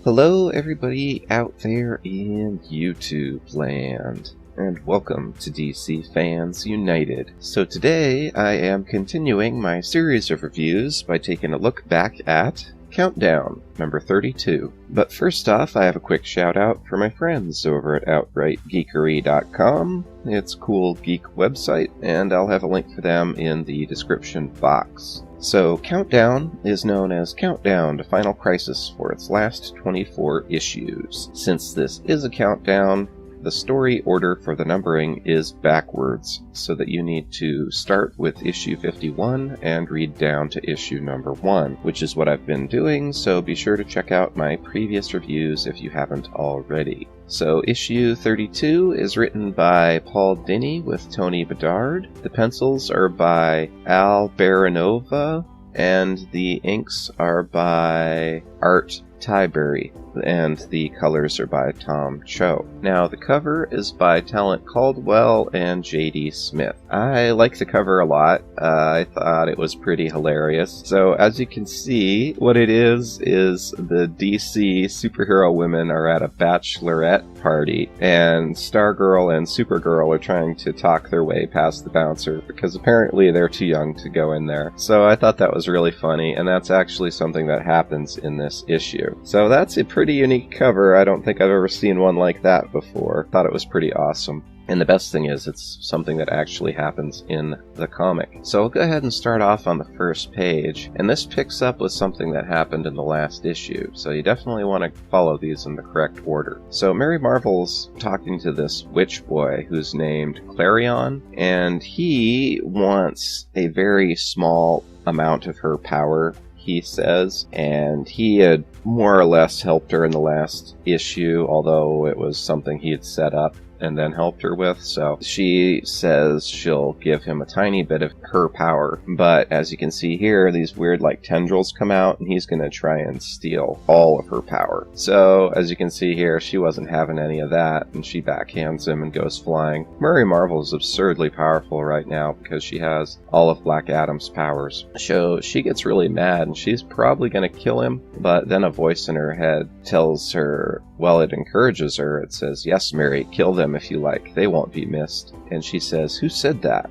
Hello everybody out there in YouTube land, and welcome to DC Fans United. So today I am continuing my series of reviews by taking a look back at Countdown, number 32. But first off, I have a quick shout out for my friends over at OutrightGeekery.com. It's a cool geek website, and I'll have a link for them in the description box. So Countdown is known as Countdown to Final Crisis for its last 24 issues. Since this is a countdown, the story order for the numbering is backwards, so that you need to start with issue 51 and read down to issue number 1, which is what I've been doing, so be sure to check out my previous reviews if you haven't already. So issue 32 is written by Paul Dini with Tony Bedard. The pencils are by Al Baranova, and the inks are by Art Tybury, and the colors are by Tom Cho. Now, the cover is by Talent Caldwell and J.D. Smith. I like the cover a lot. I thought it was pretty hilarious. So, as you can see, what it is the DC superhero women are at a bachelorette party, and Stargirl and Supergirl are trying to talk their way past the bouncer, because apparently they're too young to go in there. So I thought that was really funny, and that's actually something that happens in this issue. So that's a pretty unique cover. I don't think I've ever seen one like that before. Thought it was pretty awesome. And the best thing is, it's something that actually happens in the comic. So I'll go ahead and start off on the first page. And this picks up with something that happened in the last issue. So you definitely want to follow these in the correct order. So Mary Marvel's talking to this witch boy who's named Clarion. And he wants a very small amount of her power, he says, and he had more or less helped her in the last issue, although it was something he had set up and then helped her with. So she says she'll give him a tiny bit of her power, but as you can see here, these weird like tendrils come out, and he's gonna try and steal all of her power. So as you can see here, she wasn't having any of that, and she backhands him and goes flying. Mary Marvel is absurdly powerful right now because she has all of Black Adam's powers. So she gets really mad, and she's probably gonna kill him, but then a voice in her head tells her, well, it encourages her. It says, "Yes, Mary, kill them if you like. They won't be missed." And she says, "Who said that?"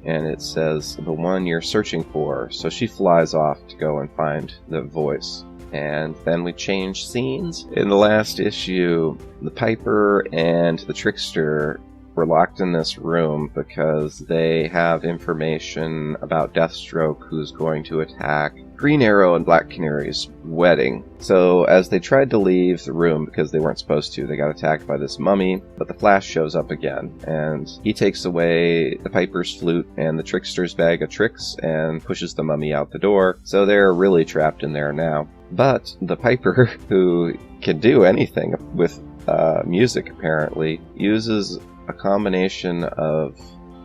And it says, "The one you're searching for." So she flies off to go and find the voice. And then we change scenes. In the last issue, the Piper and the Trickster were locked in this room because they have information about Deathstroke, who's going to attack Green Arrow and Black Canary's wedding. So as they tried to leave the room because they weren't supposed to, they got attacked by this mummy, but the Flash shows up again, and he takes away the Piper's flute and the Trickster's bag of tricks and pushes the mummy out the door. So they're really trapped in there now. But the Piper, who can do anything with music apparently, uses a combination of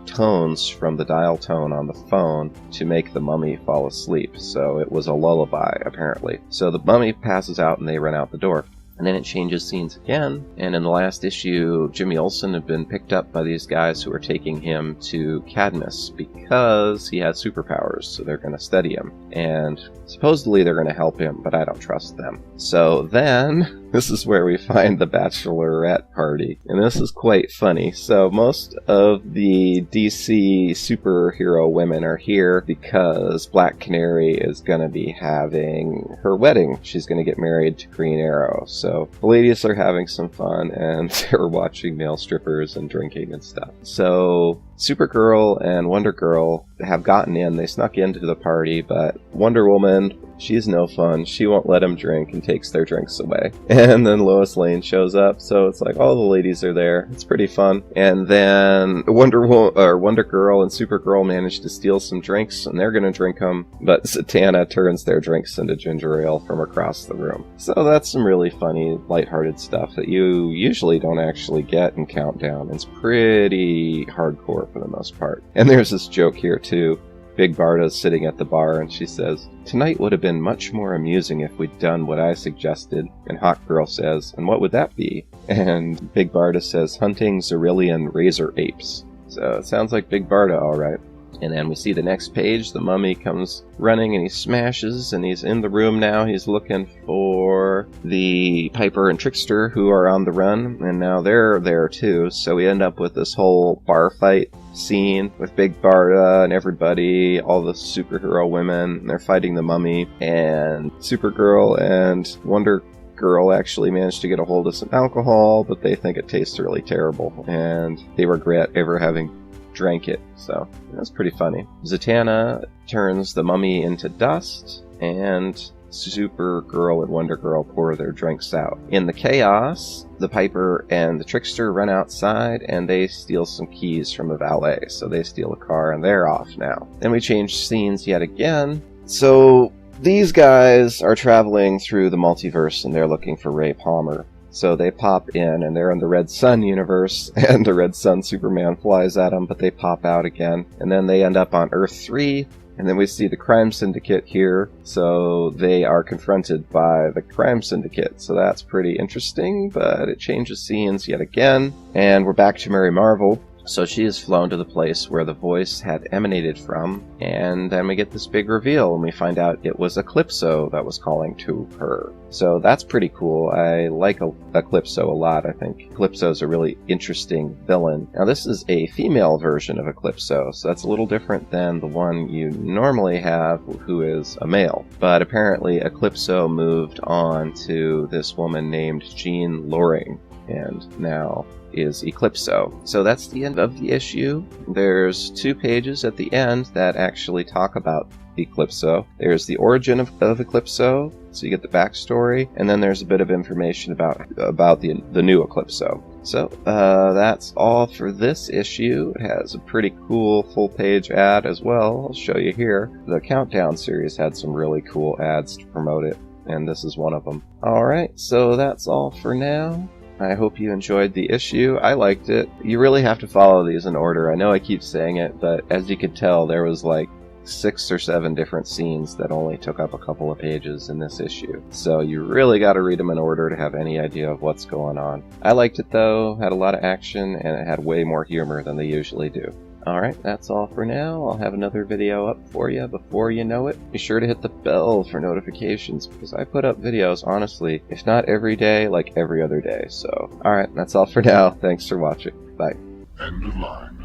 tones from the dial tone on the phone to make the mummy fall asleep. So it was a lullaby, apparently. So the mummy passes out and they run out the door. And then it changes scenes again, and in the last issue, Jimmy Olsen had been picked up by these guys who are taking him to Cadmus because he has superpowers, so they're going to study him. And supposedly they're going to help him, but I don't trust them. So then, this is where we find the bachelorette party, and this is quite funny. So most of the DC superhero women are here because Black Canary is going to be having her wedding. She's going to get married to Green Arrow. So the ladies are having some fun, and they're watching male strippers and drinking and stuff. So Supergirl and Wonder Girl have gotten in. They snuck into the party, but Wonder Woman, she's no fun. She won't let them drink and takes their drinks away. And then Lois Lane shows up, so it's like all the ladies are there. It's pretty fun. And then Wonder Girl and Supergirl manage to steal some drinks, and they're gonna drink them, but Zatanna turns their drinks into ginger ale from across the room. So that's some really funny, lighthearted stuff that you usually don't actually get in Countdown. It's pretty hardcore for the most part. And there's this joke here too. Big Barda's sitting at the bar, and she says, "Tonight would have been much more amusing if we'd done what I suggested." And Hawk Girl says, "And what would that be?" And Big Barda says, "Hunting Zerillian razor apes." So it sounds like Big Barda, alright. And then we see the next page, the mummy comes running and he smashes, and he's in the room now. He's looking for the Piper and Trickster who are on the run, and now they're there too. So we end up with this whole bar fight scene with Big Barda and everybody, all the superhero women, and they're fighting the mummy, and Supergirl and Wonder Girl actually managed to get a hold of some alcohol, but they think it tastes really terrible, and they regret ever having drank it. So that's pretty funny. Zatanna turns the mummy into dust, and Supergirl and Wonder Girl pour their drinks out. In the chaos, the Piper and the Trickster run outside, and they steal some keys from a valet. So they steal a car, and they're off now. Then we change scenes yet again. So these guys are traveling through the multiverse, and they're looking for Ray Palmer. So they pop in, and they're in the Red Sun universe, and the Red Sun Superman flies at them, but they pop out again. And then they end up on Earth 3, and then we see the Crime Syndicate here, so they are confronted by the Crime Syndicate. So that's pretty interesting, but it changes scenes yet again. And we're back to Mary Marvel. So she is flown to the place where the voice had emanated from, and then we get this big reveal, and we find out it was Eclipso that was calling to her. So that's pretty cool. I like Eclipso a lot. I think Eclipso's a really interesting villain. Now this is a female version of Eclipso, so that's a little different than the one you normally have, who is a male. But apparently Eclipso moved on to this woman named Jean Loring, and now is Eclipso. So that's the end of the issue. There's 2 pages at the end that actually talk about Eclipso. There's the origin of Eclipso, so you get the backstory, and then there's a bit of information about the new Eclipso. So that's all for this issue. It has a pretty cool full-page ad as well. I'll show you here. The Countdown series had some really cool ads to promote it, and this is one of them. Alright, so that's all for now. I hope you enjoyed the issue. I liked it. You really have to follow these in order. I know I keep saying it, but as you could tell, there was like 6 or 7 different scenes that only took up a couple of pages in this issue. So you really got to read them in order to have any idea of what's going on. I liked it though, had a lot of action, and it had way more humor than they usually do. Alright, that's all for now. I'll have another video up for you before you know it. Be sure to hit the bell for notifications, because I put up videos, honestly, if not every day, like every other day. So, alright, that's all for now. Thanks for watching. Bye. End of line.